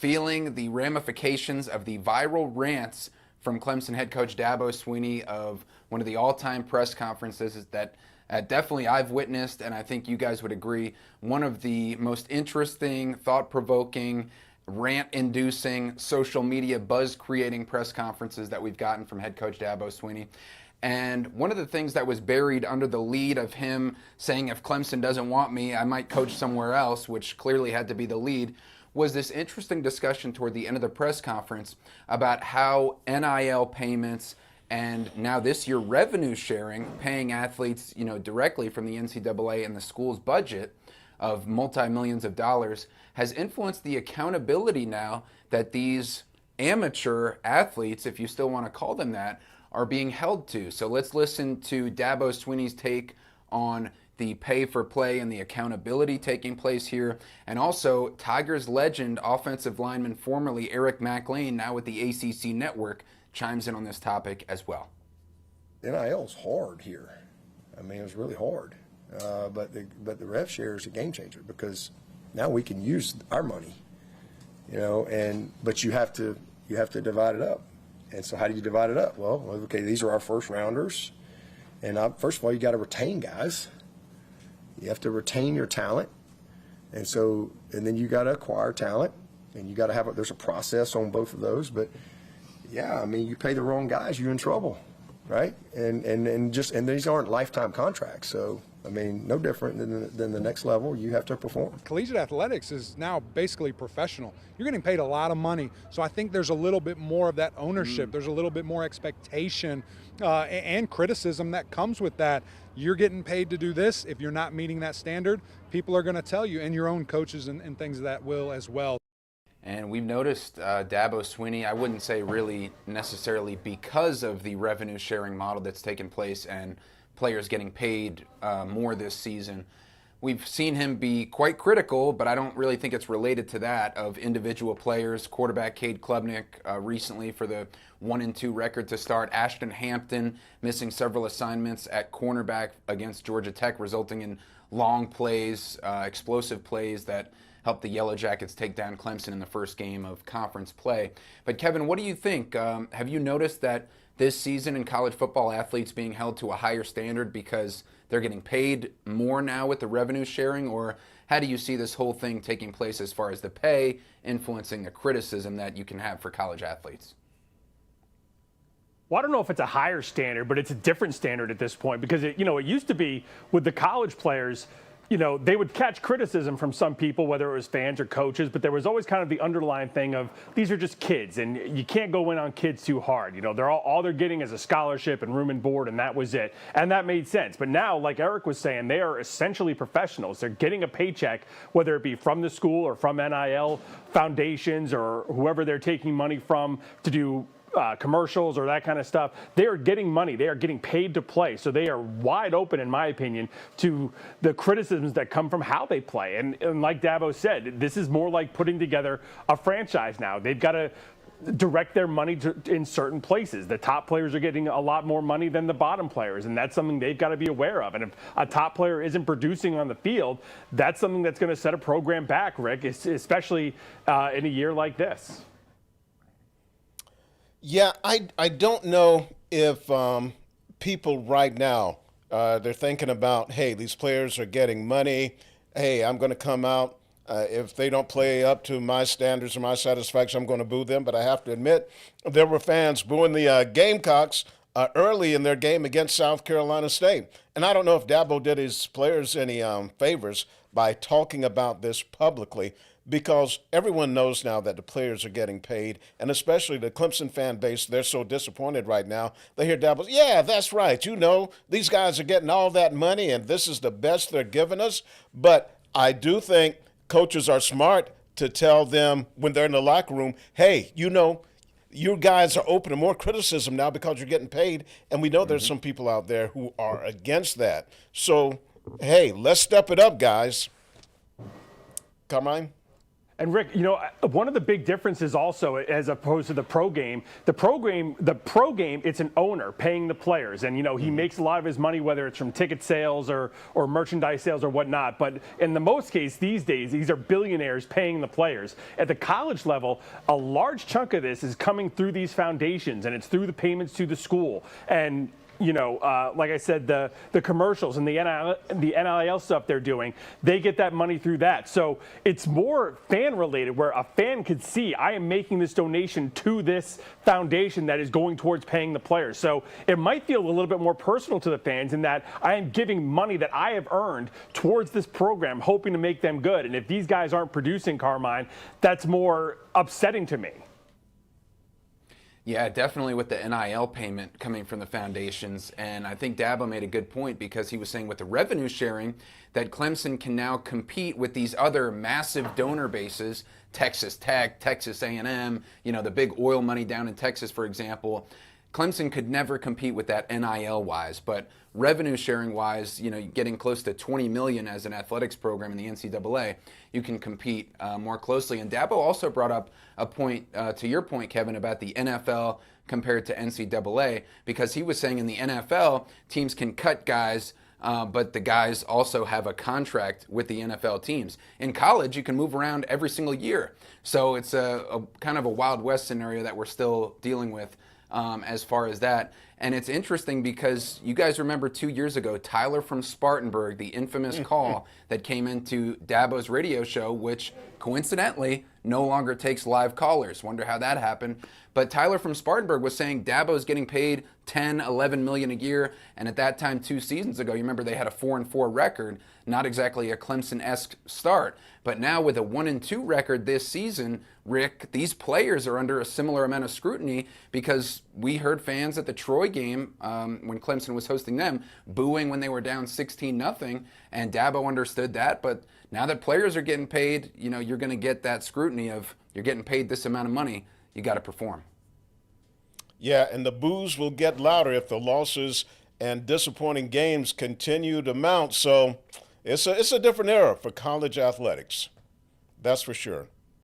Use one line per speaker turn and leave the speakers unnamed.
feeling the ramifications of the viral rants from Clemson head coach Dabo Swinney of one of the all-time press conferences that definitely I've witnessed, and I think you guys would agree, one of the most interesting, thought-provoking, rant-inducing, social media buzz-creating press conferences that we've gotten from head coach Dabo Swinney. And one of the things that was buried under the lead of him saying, if Clemson doesn't want me, I might coach somewhere else, which clearly had to be the lead, was this interesting discussion toward the end of the press conference about how NIL payments and now this year revenue sharing, paying athletes, directly from the NCAA and the school's budget of multi-millions of dollars, has influenced the accountability now that these amateur athletes, if you still want to call them that, are being held to. So let's listen to Dabo Swinney's take on the pay for play and the accountability taking place here. And also Tigers legend, offensive lineman formerly Eric McLean, now with the ACC network, chimes in on this topic as well.
NIL's hard here. I mean, it was really hard. But the rev share is a game changer because now we can use our money, but you have to divide it up. And so how do you divide it up? Well, okay, these are our first rounders. And first of all, you got to retain guys. You have to retain your talent. And then you got to acquire talent. And you got to there's a process on both of those. But yeah, I mean, you pay the wrong guys, you're in trouble, right? And these aren't lifetime contracts. So, I mean, no different than the next level. You have to perform.
Collegiate athletics is now basically professional. You're getting paid a lot of money. So I think there's a little bit more of that ownership. There's a little bit more expectation and criticism that comes with that. You're getting paid to do this. If you're not meeting that standard, people are going to tell you, and your own coaches and things of that will as well.
And we've noticed Dabo Swinney, I wouldn't say really necessarily because of the revenue sharing model that's taken place and players getting paid more this season. We've seen him be quite critical, but I don't really think it's related to that, of individual players. Quarterback Cade Klubnik recently for the 1-2 record to start. Ashton Hampton missing several assignments at cornerback against Georgia Tech, resulting in long plays, explosive plays that helped the Yellow Jackets take down Clemson in the first game of conference play. But Kevin, what do you think? Have you noticed that this season in college football, athletes being held to a higher standard because they're getting paid more now with the revenue sharing? Or how do you see this whole thing taking place as far as the pay influencing the criticism that you can have for college athletes?
Well, I don't know if it's a higher standard, but it's a different standard at this point because, it used to be with the college players, they would catch criticism from some people, whether it was fans or coaches, but there was always kind of the underlying thing of these are just kids and you can't go in on kids too hard. They're all they're getting is a scholarship and room and board, and that was it. And that made sense. But now, like Eric was saying, they are essentially professionals. They're getting a paycheck, whether it be from the school or from NIL foundations or whoever they're taking money from to do commercials or that kind of stuff. They are getting money. They are getting paid to play. So they are wide open, in my opinion, to the criticisms that come from how they play. And like Dabo said, this is more like putting together a franchise now. They've got to direct their money in certain places. The top players are getting a lot more money than the bottom players, and that's something they've got to be aware of. And if a top player isn't producing on the field, that's something that's going to set a program back, Rick, especially in a year like this.
Yeah, I don't know if people right now, they're thinking about, hey, these players are getting money. Hey, I'm going to come out. If they don't play up to my standards or my satisfaction, I'm going to boo them. But I have to admit, there were fans booing the Gamecocks early in their game against South Carolina State. And I don't know if Dabo did his players any favors by talking about this publicly, because everyone knows now that the players are getting paid, and especially the Clemson fan base, they're so disappointed right now. They hear Dabo, yeah, that's right. These guys are getting all that money, and this is the best they're giving us. But I do think coaches are smart to tell them when they're in the locker room, hey, you guys are open to more criticism now because you're getting paid, and we know there's some people out there who are against that. So, hey, let's step it up, guys. Carmine?
And Rick, one of the big differences also, as opposed to the pro game, it's an owner paying the players, and he makes a lot of his money, whether it's from ticket sales or merchandise sales or whatnot. But in the most case these days, these are billionaires paying the players. At the college level, a large chunk of this is coming through these foundations, and it's through the payments to the school. And like I said, the commercials and the NIL stuff they're doing, they get that money through that. So it's more fan related, where a fan could see, I am making this donation to this foundation that is going towards paying the players. So it might feel a little bit more personal to the fans in that I am giving money that I have earned towards this program, hoping to make them good. And if these guys aren't producing, Carmine, that's more upsetting to me.
Yeah, definitely with the NIL payment coming from the foundations. And I think Dabo made a good point, because he was saying with the revenue sharing that Clemson can now compete with these other massive donor bases, Texas Tech, Texas A&M, the big oil money down in Texas, for example. Clemson could never compete with that NIL-wise, but revenue sharing-wise, getting close to $20 million as an athletics program in the NCAA, you can compete more closely. And Dabo also brought up a point, to your point, Kevin, about the NFL compared to NCAA, because he was saying in the NFL, teams can cut guys, but the guys also have a contract with the NFL teams. In college, you can move around every single year. So it's a kind of a Wild West scenario that we're still dealing with. As far as that. And it's interesting because you guys remember 2 years ago, Tyler from Spartanburg, the infamous call that came into Dabo's radio show, which coincidentally no longer takes live callers. Wonder how that happened. But Tyler from Spartanburg was saying Dabo's getting paid $10, $11 million a year. And at that time, 2 seasons ago, you remember they had a 4-4 record, not exactly a Clemson-esque start. But now with a 1-2 record this season, Rick, these players are under a similar amount of scrutiny, because we heard fans at the Troy game when Clemson was hosting them booing when they were down 16-0, and Dabo understood that. But now that players are getting paid, you're going to get that scrutiny of, you're getting paid this amount of money, you got to perform.
Yeah, and the boos will get louder if the losses and disappointing games continue to mount. So it's a different era for college athletics. That's for sure.